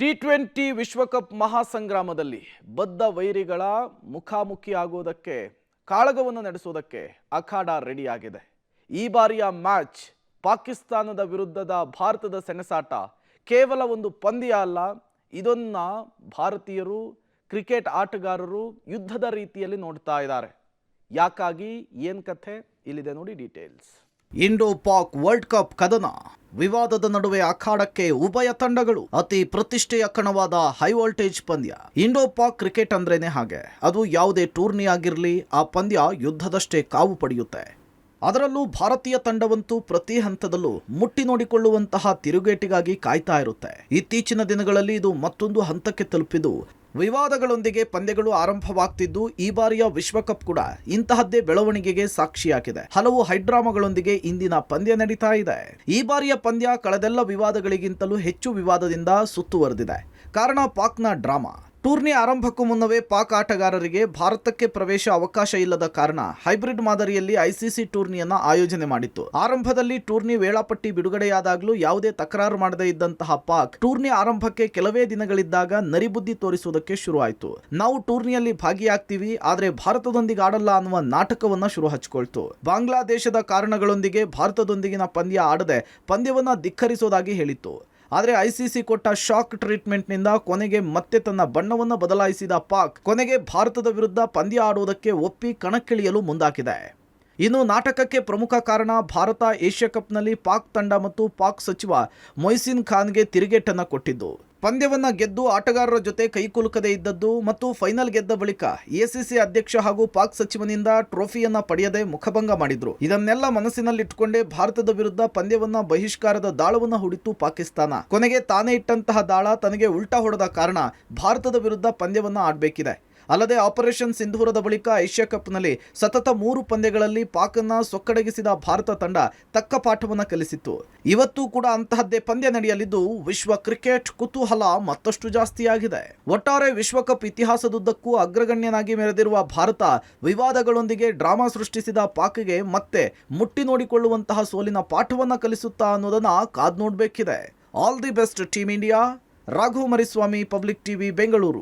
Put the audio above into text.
T20 ವಿಶ್ವಕಪ್ ಮಹಾಸಂಗ್ರಾಮದಲ್ಲಿ ಬದ್ಧ ವೈರಿಗಳ ಮುಖಾಮುಖಿಯಾಗುವುದಕ್ಕೆ ಕಾಳಗವನ್ನು ನಡೆಸುವುದಕ್ಕೆ ಅಖಾಡ ರೆಡಿಯಾಗಿದೆ. ಈ ಬಾರಿಯ ಮ್ಯಾಚ್ ಪಾಕಿಸ್ತಾನದ ವಿರುದ್ಧದ ಭಾರತದ ಸೆಣಸಾಟ ಕೇವಲ ಒಂದು ಪಂದ್ಯ ಅಲ್ಲ, ಇದನ್ನ ಭಾರತೀಯರು ಕ್ರಿಕೆಟ್ ಆಟಗಾರರು ಯುದ್ಧದ ರೀತಿಯಲ್ಲಿ ನೋಡ್ತಾ ಇದ್ದಾರೆ. ಯಾಕಾಗಿ ಏನ್ ಕಥೆ ಇಲ್ಲಿದೆ ನೋಡಿ details. Indo Pak world cup ಕದನ, ವಿವಾದದ ನಡುವೆ ಅಖಾಡಕ್ಕೆ ಉಭಯ ತಂಡಗಳು. ಅತಿ ಪ್ರತಿಷ್ಠೆಯ ಕಣವಾದ ಹೈ ವೋಲ್ಟೇಜ್ ಪಂದ್ಯ. ಇಂಡೋ ಪಾಕ್ ಕ್ರಿಕೆಟ್ ಅಂದ್ರೇನೆ ಹಾಗೆ, ಅದು ಯಾವುದೇ ಟೂರ್ನಿ ಆಗಿರಲಿ ಆ ಪಂದ್ಯ ಯುದ್ಧದಷ್ಟೇ ಕಾವು ಪಡೆಯುತ್ತೆ. ಅದರಲ್ಲೂ ಭಾರತೀಯ ತಂಡವಂತೂ ಪ್ರತಿ ಹಂತದಲ್ಲೂ ಮುಟ್ಟಿ ನೋಡಿಕೊಳ್ಳುವಂತಹ ತಿರುಗೇಟಿಗಾಗಿ ಕಾಯ್ತಾ ಇರುತ್ತೆ. ಇತ್ತೀಚಿನ ದಿನಗಳಲ್ಲಿ ಇದು ಮತ್ತೊಂದು ಹಂತಕ್ಕೆ ತಲುಪಿದ್ದು ವಿವಾದಗಳೊಂದಿಗೆ ಪಂದ್ಯಗಳು ಆರಂಭವಾಗ್ತಿದ್ದು ಈ ಬಾರಿಯ ವಿಶ್ವಕಪ್ ಕೂಡ ಇಂತಹದ್ದೇ ಬೆಳವಣಿಗೆಗೆ ಸಾಕ್ಷಿಯಾಗಿದೆ. ಹಲವು ಹೈಡ್ರಾಮಾಗಳೊಂದಿಗೆ ಇಂದಿನ ಪಂದ್ಯ ನಡೀತಾ ಇದೆ. ಈ ಬಾರಿಯ ಪಂದ್ಯ ಕಳೆದೆಲ್ಲ ವಿವಾದಗಳಿಗಿಂತಲೂ ಹೆಚ್ಚು ವಿವಾದದಿಂದ ಸುತ್ತುವರೆದಿದೆ. ಕಾರಣ ಪಾಕ್ನ ಡ್ರಾಮಾ. ಟೂರ್ನಿ ಆರಂಭಕ್ಕೂ ಮುನ್ನವೇ ಪಾಕ್ ಆಟಗಾರರಿಗೆ ಭಾರತಕ್ಕೆ ಪ್ರವೇಶ ಅವಕಾಶ ಇಲ್ಲದ ಕಾರಣ ಹೈಬ್ರಿಡ್ ಮಾದರಿಯಲ್ಲಿ ಐಸಿಸಿ ಟೂರ್ನಿಯನ್ನ ಆಯೋಜನೆ ಮಾಡಿತ್ತು. ಆರಂಭದಲ್ಲಿ ಟೂರ್ನಿ ವೇಳಾಪಟ್ಟಿ ಬಿಡುಗಡೆಯಾದಾಗಲೂ ಯಾವುದೇ ತಕರಾರು ಮಾಡದೇ ಇದ್ದಂತಹ ಪಾಕ್ ಟೂರ್ನಿ ಆರಂಭಕ್ಕೆ ಕೆಲವೇ ದಿನಗಳಿದ್ದಾಗ ನರಿಬುದ್ಧಿ ತೋರಿಸುವುದಕ್ಕೆ ಶುರುವಾಯಿತು. ನಾವು ಟೂರ್ನಿಯಲ್ಲಿ ಭಾಗಿಯಾಗ್ತೀವಿ, ಆದ್ರೆ ಭಾರತದೊಂದಿಗೆ ಆಡಲ್ಲ ಅನ್ನುವ ನಾಟಕವನ್ನ ಶುರು ಹಚ್ಕೊಳ್ತು. ಬಾಂಗ್ಲಾದೇಶದ ಕಾರಣಗಳೊಂದಿಗೆ ಭಾರತದೊಂದಿಗಿನ ಪಂದ್ಯ ಆಡದೆ ಪಂದ್ಯವನ್ನ ಧಿಕ್ಕರಿಸೋದಾಗಿ ಹೇಳಿತ್ತು. ಆದರೆ ಐಸಿಸಿ ಕೊಟ್ಟ ಶಾಕ್ ಟ್ರೀಟ್ಮೆಂಟ್ನಿಂದ ಕೊನೆಗೆ ಮತ್ತೆ ತನ್ನ ಬಣ್ಣವನ್ನು ಬದಲಾಯಿಸಿದ ಪಾಕ್ ಕೊನೆಗೆ ಭಾರತದ ವಿರುದ್ಧ ಪಂದ್ಯ ಆಡುವುದಕ್ಕೆ ಒಪ್ಪಿ ಕಣಕ್ಕಿಳಿಯಲು ಮುಂದಾಗಿದೆ. ಇನ್ನು ನಾಟಕಕ್ಕೆ ಪ್ರಮುಖ ಕಾರಣ ಭಾರತ ಏಷ್ಯಾ ಕಪ್ನಲ್ಲಿ ಪಾಕ್ ತಂಡ ಮತ್ತು ಪಾಕ್ ಸಚಿವ ಮೊಯ್ಸಿನ್ ಖಾನ್ಗೆ ತಿರುಗೇಟನ್ನು ಕೊಟ್ಟಿದ್ದು, ಪಂದ್ಯವನ್ನ ಗೆದ್ದು ಆಟಗಾರರ ಜೊತೆ ಕೈಕುಲುಕದೇ ಇದ್ದದ್ದು ಮತ್ತು ಫೈನಲ್ ಗೆದ್ದ ಬಳಿಕ ಎಸಿಸಿ ಅಧ್ಯಕ್ಷ ಹಾಗೂ ಪಾಕ್ ಸಚಿವನಿಂದ ಟ್ರೋಫಿಯನ್ನ ಪಡೆಯದೆ ಮುಖಭಂಗ ಮಾಡಿದ್ರು. ಇದನ್ನೆಲ್ಲ ಮನಸ್ಸಿನಲ್ಲಿಟ್ಟುಕೊಂಡೇ ಭಾರತದ ವಿರುದ್ಧ ಪಂದ್ಯವನ್ನ ಬಹಿಷ್ಕಾರದ ದಾಳವನ್ನ ಹೂಡಿತ್ತು ಪಾಕಿಸ್ತಾನ. ಕೊನೆಗೆ ತಾನೇ ಇಟ್ಟಂತಹ ದಾಳ ತನಗೆ ಉಲ್ಟಾ ಹೊಡೆದ ಕಾರಣ ಭಾರತದ ವಿರುದ್ಧ ಪಂದ್ಯವನ್ನ ಆಡಬೇಕಿದೆ. ಅಲ್ಲದೆ ಆಪರೇಷನ್ ಸಿಂಧೂರದ ಬಳಿಕ ಏಷ್ಯಾ ಕಪ್ನಲ್ಲಿ ಸತತ 3 ಪಂದ್ಯಗಳಲ್ಲಿ ಪಾಕನ್ನ ಸೊಕ್ಕಡಗಿಸಿದ ಭಾರತ ತಂಡ ತಕ್ಕ ಪಾಠವನ್ನ ಕಲಿಸಿತ್ತು. ಇವತ್ತು ಕೂಡ ಅಂತಹದ್ದೇ ಪಂದ್ಯ ನಡೆಯಲಿದ್ದು ವಿಶ್ವ ಕ್ರಿಕೆಟ್ ಕುತೂಹಲ ಮತ್ತಷ್ಟು ಜಾಸ್ತಿಯಾಗಿದೆ. ಒಟ್ಟಾರೆ ವಿಶ್ವಕಪ್ ಇತಿಹಾಸದುದ್ದಕ್ಕೂ ಅಗ್ರಗಣ್ಯನಾಗಿ ಮೆರೆದಿರುವ ಭಾರತ ವಿವಾದಗಳೊಂದಿಗೆ ಡ್ರಾಮಾ ಸೃಷ್ಟಿಸಿದ ಪಾಕ್ಗೆ ಮತ್ತೆ ಮುಟ್ಟಿ ನೋಡಿಕೊಳ್ಳುವಂತಹ ಸೋಲಿನ ಪಾಠವನ್ನ ಕಲಿಸುತ್ತಾ ಅನ್ನೋದನ್ನ ಕಾದ್ ನೋಡಬೇಕಿದೆ. All the best team India. Raghu Mariswamy, public TV, Bengaluru.